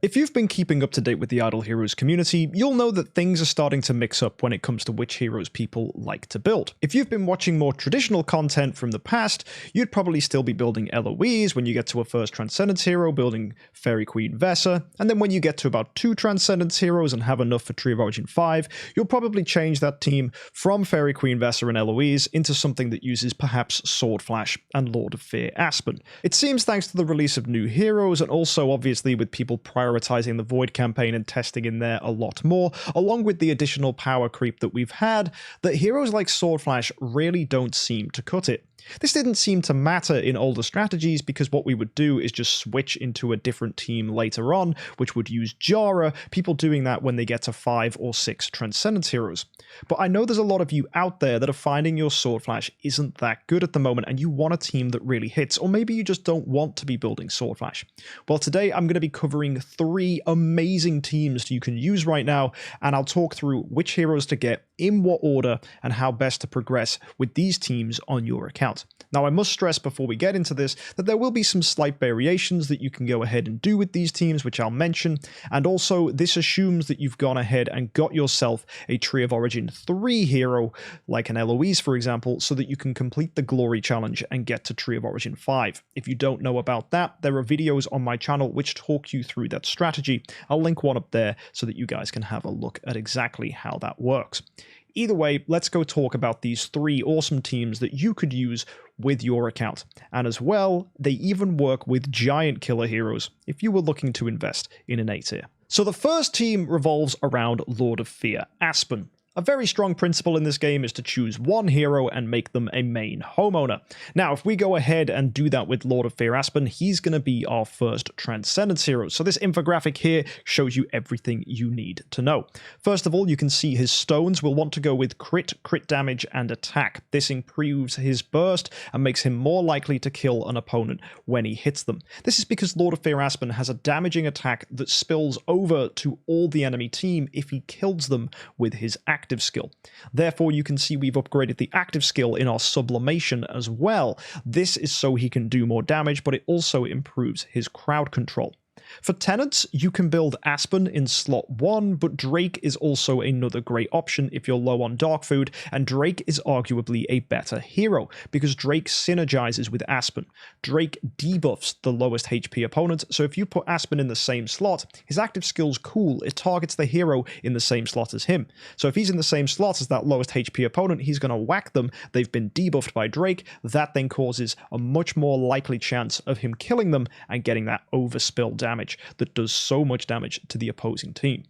If you've been keeping up to date with the Idle Heroes community, you'll know that things are starting to mix up when it comes to which heroes people like to build. If you've been watching more traditional content from the past, you'd probably still be building LOEs when you get to a first Transcendence hero, building Fairy Queen Vesa, and then when you get to about 2 Transcendence heroes and have enough for Tree of Origin 5, you'll probably change that team from Fairy Queen Vesa and LOEs into something that uses perhaps Sword Flash and Lord of Fear-Aspen. It seems thanks to the release of new heroes, and also obviously with people prioritizing the Void campaign and testing in there a lot more, along with the additional power creep that we've had, that heroes like Sword Flash really don't seem to cut it. This didn't seem to matter in older strategies because what we would do is just switch into a different team later on, which would use Jahra, people doing that when they get to 5 or 6 Transcendence heroes. But I know there's a lot of you out there that are finding your Sword Flash isn't that good at the moment and you want a team that really hits, or maybe you just don't want to be building Sword Flash. Well, today I'm going to be covering 3 amazing teams you can use right now, and I'll talk through which heroes to get, in what order, and how best to progress with these teams on your account. Now, I must stress before we get into this that there will be some slight variations that you can go ahead and do with these teams, which I'll mention, and also this assumes that you've gone ahead and got yourself a Tree of Origin 3 hero, like an Eloise for example, so that you can complete the Glory Challenge and get to Tree of Origin 5. If you don't know about that, there are videos on my channel which talk you through that strategy. I'll link one up there so that you guys can have a look at exactly how that works. Either way, let's go talk about these 3 awesome teams that you could use with your account. And as well, they even work with giant killer heroes if you were looking to invest in an A tier. So the first team revolves around Lord of Fear-Aspen. A very strong principle in this game is to choose one hero and make them a main homeowner. Now, if we go ahead and do that with Lord of Fear-Aspen, he's going to be our first Transcendence hero. So this infographic here shows you everything you need to know. First of all, you can see his stones will want to go with crit damage, and attack. This improves his burst and makes him more likely to kill an opponent when he hits them. This is because Lord of Fear-Aspen has a damaging attack that spills over to all the enemy team if he kills them with his active skill. Therefore, you can see we've upgraded the active skill in our sublimation as well. This is so he can do more damage, but it also improves his crowd control. For tenants, you can build Aspen in slot 1, but Drake is also another great option if you're low on dark food, and Drake is arguably a better hero, because Drake synergizes with Aspen. Drake debuffs the lowest HP opponent, so if you put Aspen in the same slot, his active skill's cool, it targets the hero in the same slot as him. So if he's in the same slot as that lowest HP opponent, he's going to whack them, they've been debuffed by Drake, that then causes a much more likely chance of him killing them and getting that overspill damage that does so much damage to the opposing team.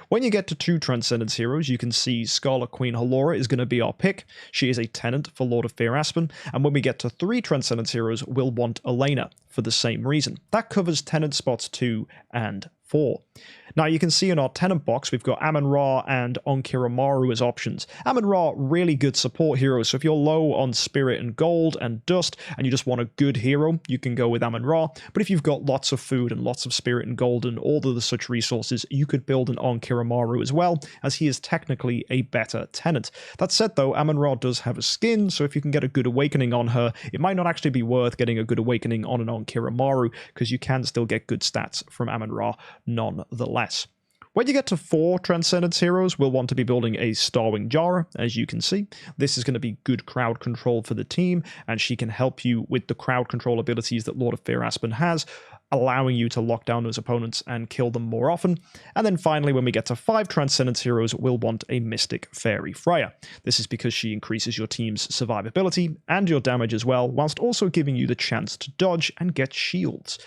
When you get to 2 Transcendence heroes, you can see Scarlet Queen Halora is going to be our pick. She is a tenant for Lord of Fear-Aspen, and when we get to 3 Transcendence heroes, we'll want Elena for the same reason. That covers tenant spots 2 and 4. Now you can see in our tenant box we've got Amun-Ra and Onkiramaru as options. Amun-Ra, really good support hero, so if you're low on spirit and gold and dust and you just want a good hero, you can go with Amun-Ra, but if you've got lots of food and lots of spirit and gold and all of the such resources, you could build an Onkiramaru as well, as he is technically a better tenant. That said though, Amun-Ra does have a skin, so if you can get a good awakening on her, it might not actually be worth getting a good awakening on an Onkiramaru, because you can still get good stats from Amun-Ra nonetheless. When you get to 4 Transcendence heroes, we'll want to be building a Starwing Jahra, as you can see. This is going to be good crowd control for the team, and she can help you with the crowd control abilities that Lord of Fear-Aspen has, allowing you to lock down those opponents and kill them more often. And then finally, when we get to 5 Transcendence heroes, we'll want a Mystic Fairy Freya. This is because she increases your team's survivability and your damage as well, whilst also giving you the chance to dodge and get shields.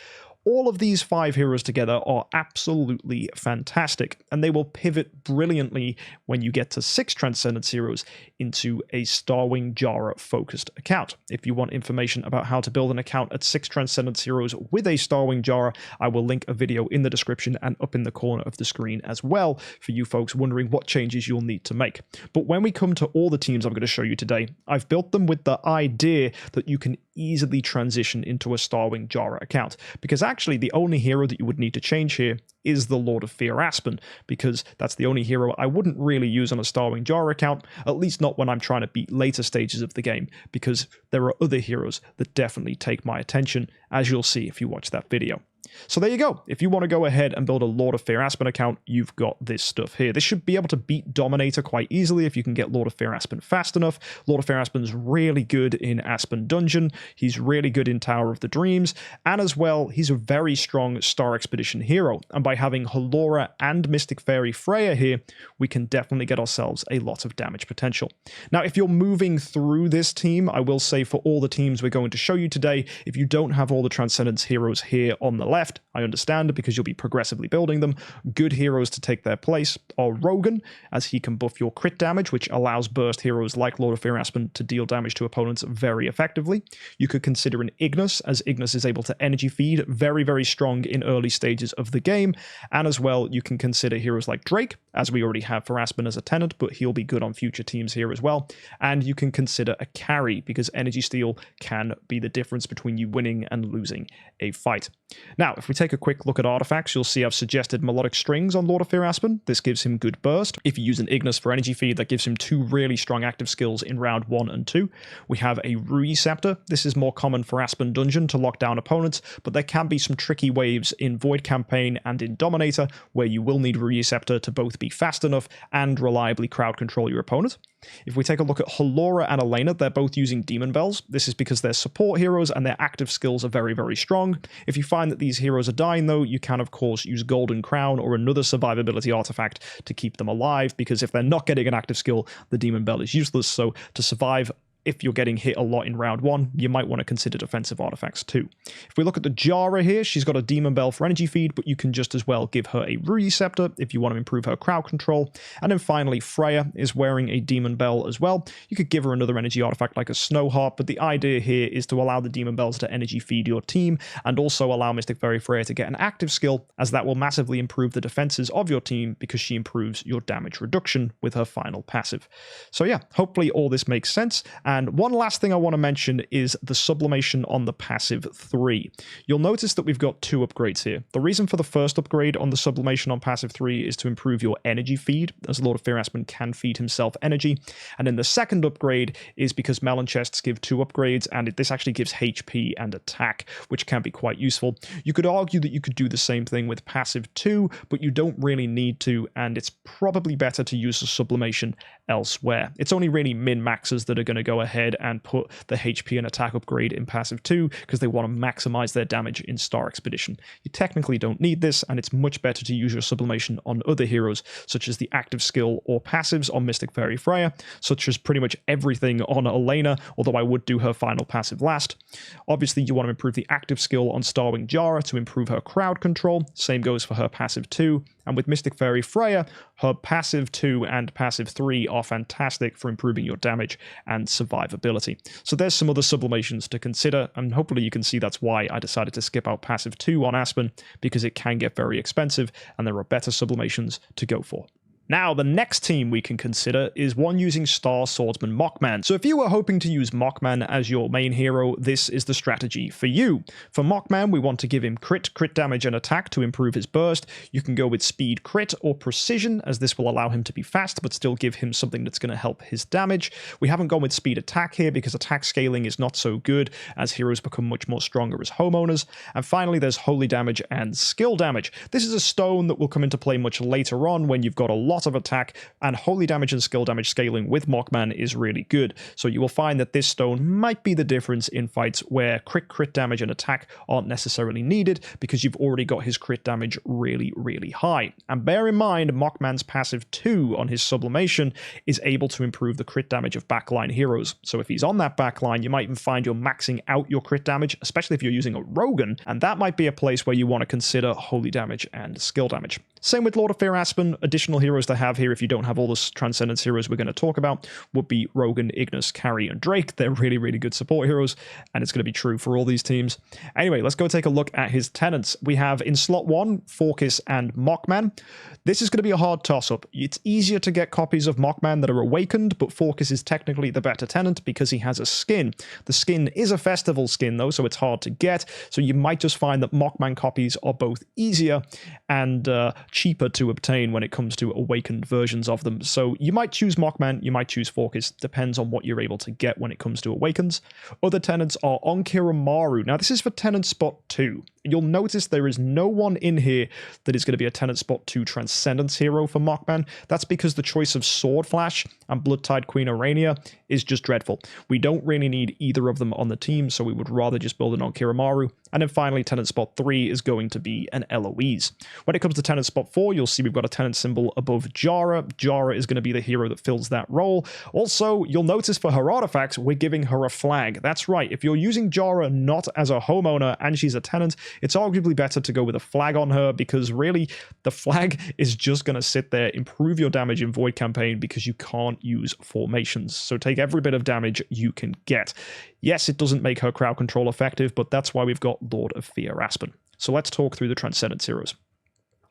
All of these 5 heroes together are absolutely fantastic, and they will pivot brilliantly when you get to 6 Transcendence heroes into a Starwing Jahra focused account. If you want information about how to build an account at 6 Transcendence heroes with a Starwing Jahra, I will link a video in the description and up in the corner of the screen as well for you folks wondering what changes you'll need to make. But when we come to all the teams I'm going to show you today, I've built them with the idea that you can easily transition into a Starwing Jahra account, because actually the only hero that you would need to change here is the Lord of Fear-Aspen, because that's the only hero I wouldn't really use on a Starwing Jahra account, at least not when I'm trying to beat later stages of the game, because there are other heroes that definitely take my attention, as you'll see if you watch that video. So there you go. If you want to go ahead and build a Lord of Fear-Aspen account, you've got this stuff here. This should be able to beat Dominator quite easily if you can get Lord of Fear-Aspen fast enough. Lord of Fear-Aspen's really good in Aspen Dungeon. He's really good in Tower of the Dreams. And as well, he's a very strong Star Expedition hero. And by having Halora and Mystic Fairy Freya here, we can definitely get ourselves a lot of damage potential. Now, if you're moving through this team, I will say for all the teams we're going to show you today, if you don't have all the Transcendence heroes here on the left, I understand because you'll be progressively building them. Good heroes to take their place are Rogan, as he can buff your crit damage, which allows burst heroes like Lord of Fear-Aspen to deal damage to opponents very effectively. You could consider an Ignis, as Ignis is able to energy feed, very, very strong in early stages of the game. And as well, you can consider heroes like Drake, as we already have for Aspen as a tenant, but he'll be good on future teams here as well. And you can consider a carry, because energy steal can be the difference between you winning and losing a fight. Now, if we take a quick look at artifacts, you'll see I've suggested Melodic Strings on Lord of Fear-Aspen. This gives him good burst. If you use an Ignis for energy feed, that gives him 2 really strong active skills in round 1 and 2. We have a Rui Scepter. This is more common for Aspen Dungeon to lock down opponents, but there can be some tricky waves in Void Campaign and in Dominator where you will need Rui Scepter to both be fast enough and reliably crowd control your opponent. If we take a look at Halora and Elena, they're both using Demon Bells. This is because they're support heroes and their active skills are very, very strong. If you find that these heroes are dying though, you can of course use Golden Crown or another survivability artifact to keep them alive, because if they're not getting an active skill, the Demon Bell is useless. So to survive, if you're getting hit a lot in round 1, you might want to consider defensive artifacts too. If we look at the Jahra here, she's got a Demon Bell for energy feed, but you can just as well give her a Rui Scepter if you want to improve her crowd control. And then finally, Freya is wearing a Demon Bell as well. You could give her another energy artifact like a Snow Harp, but the idea here is to allow the Demon Bells to energy feed your team and also allow Mystic Fairy Freya to get an active skill, as that will massively improve the defenses of your team because she improves your damage reduction with her final passive. So yeah, hopefully all this makes sense. And one last thing I want to mention is the sublimation on the passive 3. You'll notice that we've got 2 upgrades here. The reason for the first upgrade on the sublimation on passive 3 is to improve your energy feed, as Lord of Fear-Aspen can feed himself energy. And then the second upgrade is because melon chests give 2 upgrades, and this actually gives HP and attack, which can be quite useful. You could argue that you could do the same thing with passive 2, but you don't really need to, and it's probably better to use the sublimation elsewhere. It's only really min-maxers that are going to go ahead and put the HP and attack upgrade in passive 2 because they want to maximize their damage in Star Expedition. You technically don't need this, and it's much better to use your sublimation on other heroes, such as the active skill or passives on Mystic Fairy Freya, such as pretty much everything on Elena, although I would do her final passive last. Obviously, you want to improve the active skill on Starwing Jahra to improve her crowd control. Same goes for her passive 2. And with Mystic Fairy Freya, her passive 2 and passive 3 are fantastic for improving your damage and survivability. So there's some other sublimations to consider, and hopefully you can see that's why I decided to skip out passive 2 on Aspen, because it can get very expensive and there are better sublimations to go for. Now, the next team we can consider is one using Star Swordsman Mockman. So if you were hoping to use Mockman as your main hero, this is the strategy for you. For Mockman, we want to give him crit damage and attack to improve his burst. You can go with speed crit or precision, as this will allow him to be fast, but still give him something that's going to help his damage. We haven't gone with speed attack here because attack scaling is not so good as heroes become much more stronger as homeowners. And finally, there's holy damage and skill damage. This is a stone that will come into play much later on when you've got a lot of attack, and holy damage and skill damage scaling with Mockman is really good. So you will find that this stone might be the difference in fights where crit damage and attack aren't necessarily needed because you've already got his crit damage really, really high. And bear in mind, Mockman's passive 2 on his sublimation is able to improve the crit damage of backline heroes. So if he's on that backline, you might even find you're maxing out your crit damage, especially if you're using a Rogan, and that might be a place where you want to consider holy damage and skill damage. Same with Lord of Fear-Aspen. Additional heroes to have here if you don't have all the Transcendence heroes we're going to talk about would be Rogan, Ignis, Carry, and Drake. They're really, really good support heroes, and it's going to be true for all these teams. Anyway, let's go take a look at his tenants. We have in slot 1, Forkis and Mockman. This is going to be a hard toss-up. It's easier to get copies of Mockman that are awakened, but Forkis is technically the better tenant because he has a skin. The skin is a festival skin, though, so it's hard to get, so you might just find that Mockman copies are both easier and cheaper to obtain when it comes to awakening awakened versions of them. So you might choose Mockman, you might choose Forkis, depends on what you're able to get when it comes to awakens. Other tenants are Onkiramaru. Now this is for tenant spot 2. You'll notice there is no one in here that is going to be a tenant spot 2 Transcendence hero for Mockman. That's because the choice of Sword Flash and Bloodtide Queen Arania is just dreadful. We don't really need either of them on the team, so we would rather just build an Onkiramaru. And then finally, tenant spot 3 is going to be an Eloise. When it comes to tenant spot 4, you'll see we've got a tenant symbol above Jahra. Jahra is going to be the hero that fills that role. Also, you'll notice for her artifacts, we're giving her a flag. That's right, if you're using Jahra not as a homeowner and she's a tenant, it's arguably better to go with a flag on her, because really the flag is just going to sit there, improve your damage in Void campaign because you can't use formations. So take every bit of damage you can get. Yes, it doesn't make her crowd control effective, but that's why we've got Lord of Fear-Aspen. So let's talk through the Transcendence heroes.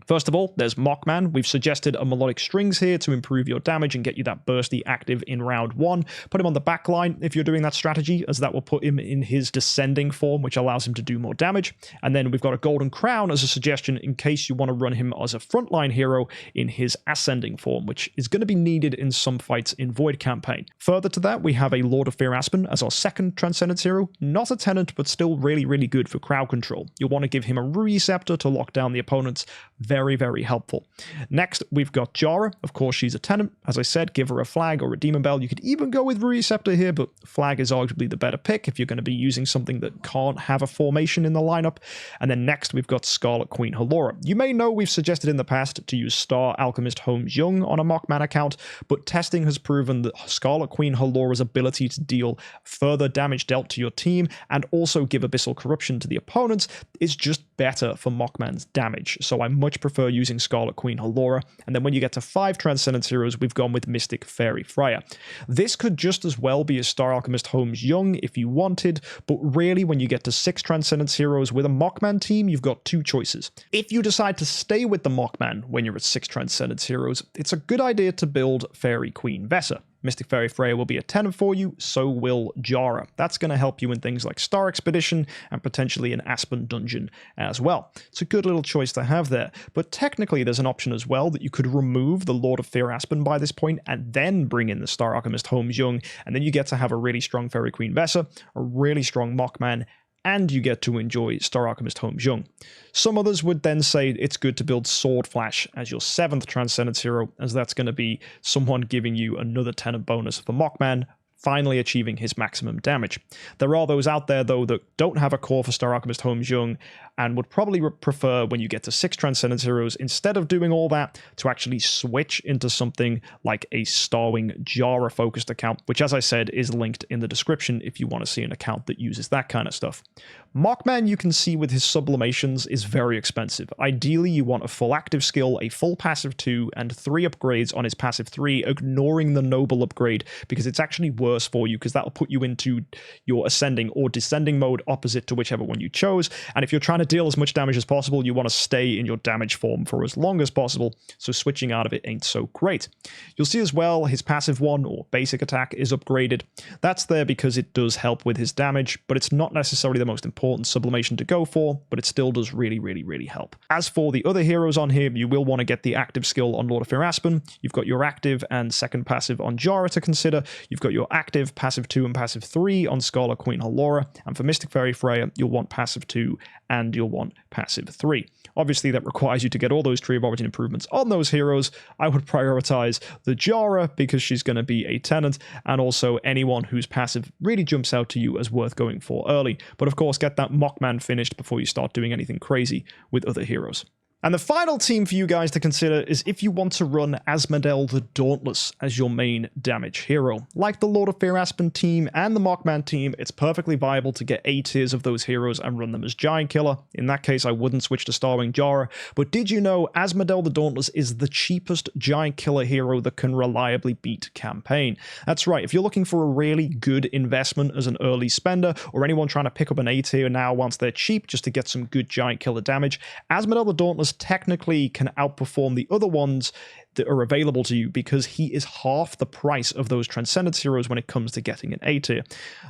First of all, there's Mockman. We've suggested a melodic strings here to improve your damage and get you that bursty active in round 1. Put him on the back line if you're doing that strategy, as that will put him in his descending form, which allows him to do more damage. And then we've got a Golden Crown as a suggestion in case you want to run him as a frontline hero in his ascending form, which is going to be needed in some fights in Void campaign. Further to that, we have a Lord of Fear-Aspen as our second Transcendence hero. Not a tenant, but still really, really good for crowd control. You'll want to give him a Rui Scepter to lock down the opponents. Very, very helpful. Next, we've got Jahra. Of course, she's a tenant. As I said, give her a flag or a demon bell. You could even go with Rui Scepter here, but flag is arguably the better pick if you're going to be using something that can't have a formation in the lineup. And then next, we've got Scarlet Queen Halora. You may know we've suggested in the past to use Star Alchemist Holmes Young on a Mockman account, but testing has proven that Scarlet Queen Halora's ability to deal further damage dealt to your team and also give Abyssal Corruption to the opponents is just better for Mockman's damage. So I much prefer using Scarlet Queen Halora. And then when you get to 5 Transcendence heroes, we've gone with Mystic Fairy Freya. This could just as well be a Star Alchemist Holmes Young if you wanted, but really when you get to 6 Transcendence heroes with a Mockman team, you've got 2 choices. If you decide to stay with the Mockman when you're at 6 Transcendence heroes, it's a good idea to build Fairy Queen Vessa. Mystic Fairy Freya will be a tenant for you, so will Jahra. That's going to help you in things like Star Expedition and potentially an Aspen dungeon as well. It's a good little choice to have there, but technically there's an option as well that you could remove the Lord of Fear-Aspen by this point and then bring in the Star Alchemist Holmes Young, and then you get to have a really strong Fairy Queen Vessa, a really strong Mockman, and you get to enjoy Star Alchemist Holmes Young. Some others would then say it's good to build Sword Flash as your 7th Transcendence hero, as that's going to be someone giving you another tenant bonus for Mockman, finally achieving his maximum damage. There are those out there, though, that don't have a core for Star Alchemist Holmes Young and would probably prefer, when you get to 6 Transcendence heroes, instead of doing all that, to actually switch into something like a Starwing Jahra focused account, which, as I said, is linked in the description if you want to see an account that uses that kind of stuff. Mockman, you can see with his sublimations, is very expensive. Ideally, you want a full active skill, a full passive 2, and 3 upgrades on his passive 3, ignoring the noble upgrade, because it's actually worse for you, because that'll put you into your ascending or descending mode opposite to whichever one you chose. And if you're trying to deal as much damage as possible, you want to stay in your damage form for as long as possible, so switching out of it ain't so great. You'll see as well his passive 1 or basic attack is upgraded. That's there because it does help with his damage, but it's not necessarily the most important sublimation to go for, but it still does really, really, really help. As for the other heroes on here, you will want to get the active skill on Lord of Fear-Aspen. You've got your active and second passive on Jahra to consider. You've got your active, passive 2 and passive 3 on Scarlet Queen Halora, and for Mystic Fairy Freya, you'll want passive 2 and you'll want passive 3. Obviously, that requires you to get all those Tree of Origin improvements on those heroes. I would prioritize the Jahra because she's going to be a tenant, and also anyone whose passive really jumps out to you as worth going for early. But of course, get that Mockman finished before you start doing anything crazy with other heroes. And the final team for you guys to consider is if you want to run Asmodel the Dauntless as your main damage hero. Like the Lord of Fear-Aspen team and the Mockman team, it's perfectly viable to get A tiers of those heroes and run them as Giant Killer. In that case, I wouldn't switch to Starwing Jahra, but did you know Asmodel the Dauntless is the cheapest Giant Killer hero that can reliably beat campaign? That's right, if you're looking for a really good investment as an early spender, or anyone trying to pick up an A tier now once they're cheap just to get some good Giant Killer damage, Asmodel the Dauntless technically can outperform the other ones that are available to you because he is half the price of those Transcendence Heroes when it comes to getting an A tier.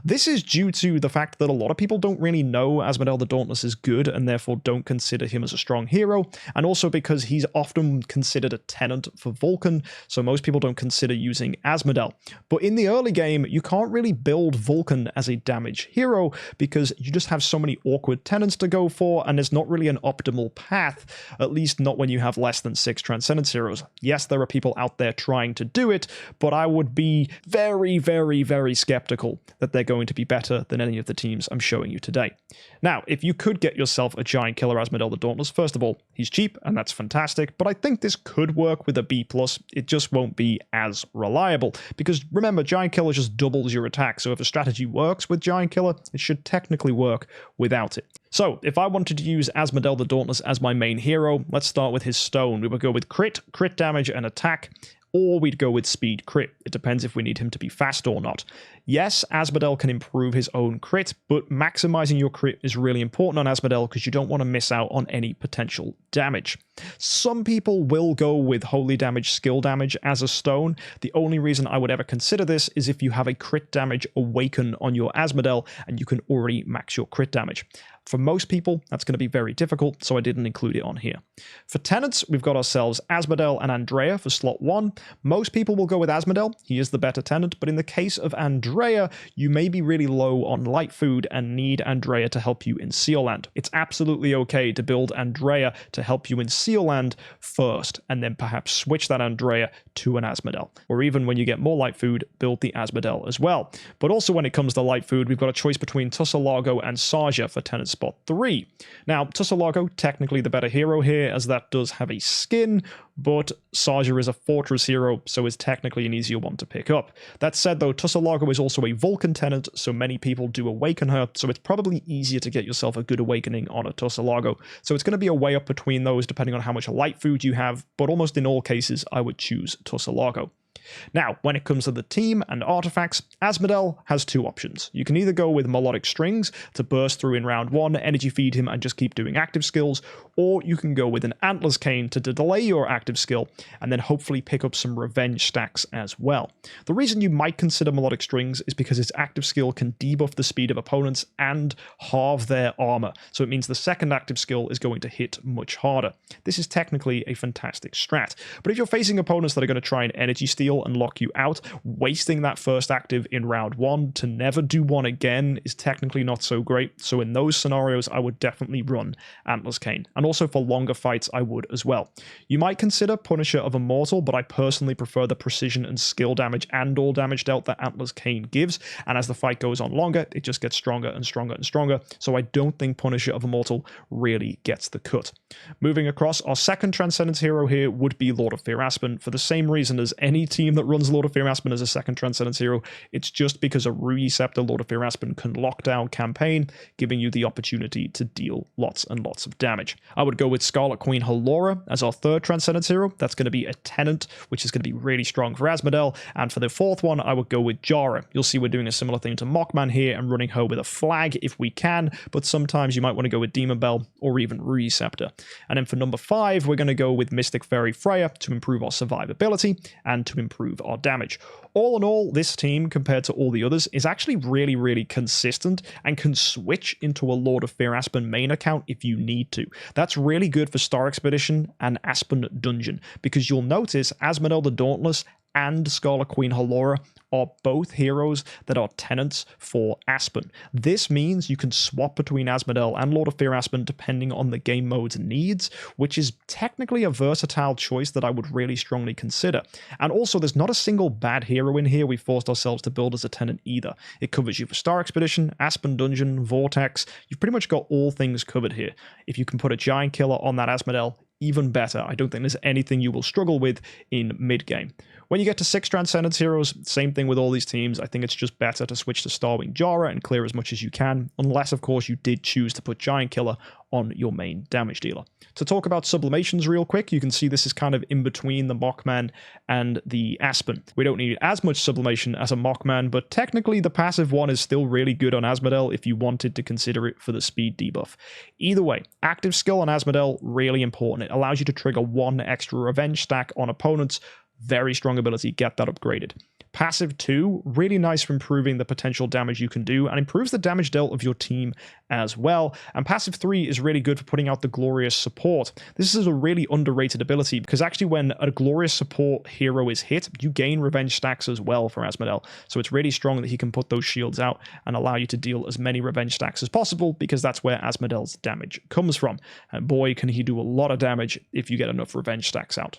This is due to the fact that a lot of people don't really know Asmodel the Dauntless is good and therefore don't consider him as a strong hero, and also because he's often considered a tenant for Vulcan, so most people don't consider using Asmodel. But in the early game, you can't really build Vulcan as a damage hero because you just have so many awkward tenants to go for, and there's not really an optimal path, at least not when you have less than 6 Transcendence Heroes. Yes, there are people out there trying to do it, but I would be very, very, very skeptical that they're going to be better than any of the teams I'm showing you today. Now, if you could get yourself a Giant Killer Asmodel the Dauntless, first of all, he's cheap, and that's fantastic, but I think this could work with a B+. It just won't be as reliable, because remember, Giant Killer just doubles your attack, so if a strategy works with Giant Killer, it should technically work without it. So, if I wanted to use Asmodel the Dauntless as my main hero, let's start with his stone. We would go with crit damage, and attack, or we'd go with speed crit. It depends if we need him to be fast or not. Yes, Asmodel can improve his own crit, but maximizing your crit is really important on Asmodel because you don't want to miss out on any potential damage. Some people will go with holy damage, skill damage as a stone. The only reason I would ever consider this is if you have a crit damage awaken on your Asmodel and you can already max your crit damage. For most people, that's going to be very difficult, so I didn't include it on here. For tenants, we've got ourselves Asmodel and Andrea for slot 1. Most people will go with Asmodel. He is the better tenant, but in the case of Andrea, you may be really low on light food and need Andrea to help you in Sealand. It's absolutely okay to build Andrea to help you in Sealand first, and then perhaps switch that Andrea to an Asmodel. Or even when you get more light food, build the Asmodel as well. But also when it comes to light food, we've got a choice between Tussalago and Saja for tenant spot 3. Now, Tussalago, technically the better hero here, as that does have a skin, but Saja is a fortress hero, so is technically an easier one to pick up. That said though, Tussalago is also a Vulcan tenant, so many people do awaken her, so it's probably easier to get yourself a good awakening on a Tussalago. So it's going to be a way up between those depending on how much light food you have, but almost in all cases I would choose Tussalago. Now, when it comes to the team and artifacts, Asmodel has 2 options. You can either go with Melodic Strings to burst through in round 1, energy feed him and just keep doing active skills, or you can go with an Antler's Cane to delay your active skill and then hopefully pick up some revenge stacks as well. The reason you might consider Melodic Strings is because its active skill can debuff the speed of opponents and halve their armor, so it means the second active skill is going to hit much harder. This is technically a fantastic strat, but if you're facing opponents that are going to try and energy steal and lock you out, wasting that first active in round 1 to never do one again is technically not so great, so in those scenarios I would definitely run Antler's Cane, and also for longer fights I would as well. You might consider Punisher of Immortal, but I personally prefer the precision and skill damage and all damage dealt that Antler's Cane gives, and as the fight goes on longer, it just gets stronger and stronger and stronger, so I don't think Punisher of Immortal really gets the cut. Moving across, our second Transcendence hero here would be Lord of Fear-Aspen, for the same reason as any team that runs Lord of Fear-Aspen as a second Transcendence hero. It's just because a Rui Scepter Lord of Fear-Aspen can lock down campaign, giving you the opportunity to deal lots and lots of damage. I would go with Scarlet Queen Halora as our third Transcendence hero. That's going to be a tenant, which is going to be really strong for Asmodel, and for the fourth one, I would go with Jahra. You'll see we're doing a similar thing to Mockman here and running her with a flag if we can, but sometimes you might want to go with Demon Bell or even Rui Scepter. And then for number 5, we're going to go with Mystic Fairy Freya to improve our survivability and to improve our damage. All in all, this team, compared to all the others, is actually really, really consistent and can switch into a Lord of Fear-Aspen main account if you need to. That's really good for Star Expedition and Aspen Dungeon, because you'll notice Asmodel the Dauntless and Scarlet Queen Halora are both heroes that are tenants for Aspen. This means you can swap between Asmodel and Lord of Fear-Aspen depending on the game mode's needs, which is technically a versatile choice that I would really strongly consider. And also, there's not a single bad hero in here we forced ourselves to build as a tenant either. It covers you for Star Expedition, Aspen Dungeon, Vortex. You've pretty much got all things covered here. If you can put a Giant Killer on that Asmodel, even better. I don't think there's anything you will struggle with in mid-game. When you get to 6 Transcendence Heroes, same thing with all these teams. I think it's just better to switch to Starwing Jahra and clear as much as you can, unless of course you did choose to put Giant Killer on your main damage dealer. To talk about sublimations real quick, you can see this is kind of in between the Mockman and the Aspen. We don't need as much sublimation as a Mockman, but technically the passive one is still really good on Asmodel if you wanted to consider it for the speed debuff. Either way, active skill on Asmodel, really important. It allows you to trigger 1 extra revenge stack on opponents. Very strong ability, get that upgraded. Passive 2, really nice for improving the potential damage you can do and improves the damage dealt of your team as well. And passive 3 is really good for putting out the glorious support. This is a really underrated ability because actually when a glorious support hero is hit, you gain revenge stacks as well for Asmodel. So it's really strong that he can put those shields out and allow you to deal as many revenge stacks as possible because that's where Asmodel's damage comes from. And boy, can he do a lot of damage if you get enough revenge stacks out.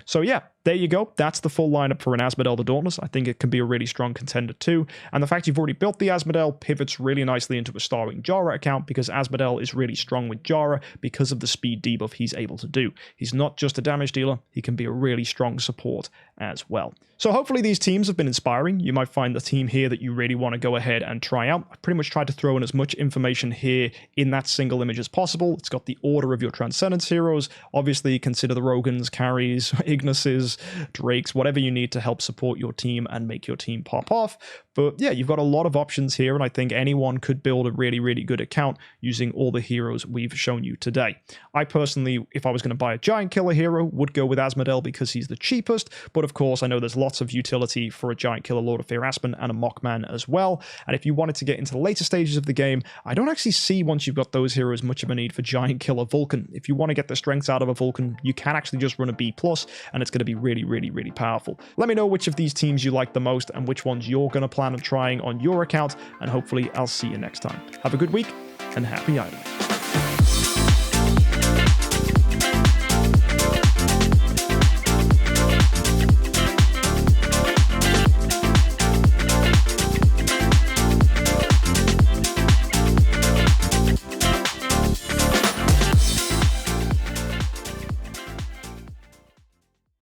So yeah, there you go. That's the full lineup for an Asmodel the Dauntless. I think it can be a really strong contender too. And the fact you've already built the Asmodel pivots really nicely into a Starwing Jahra account because Asmodel is really strong with Jahra because of the speed debuff he's able to do. He's not just a damage dealer, he can be a really strong support as well. So hopefully these teams have been inspiring. You might find the team here that you really want to go ahead and try out. I pretty much tried to throw in as much information here in that single image as possible. It's got the order of your Transcendence Heroes. Obviously consider the Rogans, Carries, Ignuses, Drakes, whatever you need to help support your team and make your team pop off. But yeah, you've got a lot of options here, and I think anyone could build a really, really good account using all the heroes we've shown you today. I personally, if I was going to buy a giant killer hero, would go with Asmodel because he's the cheapest, but of course I know there's lots of utility for a giant killer Lord of Fear-Aspen and a Mockman as well. And if you wanted to get into the later stages of the game, I don't actually see once you've got those heroes much of a need for giant killer Vulcan. If you want to get the strengths out of a Vulcan, you can actually just run a B+, and it's going to be really, really, really powerful. Let me know which of these teams you like the most and which ones you're going to plan on trying on your account, and hopefully I'll see you next time. Have a good week and happy idling.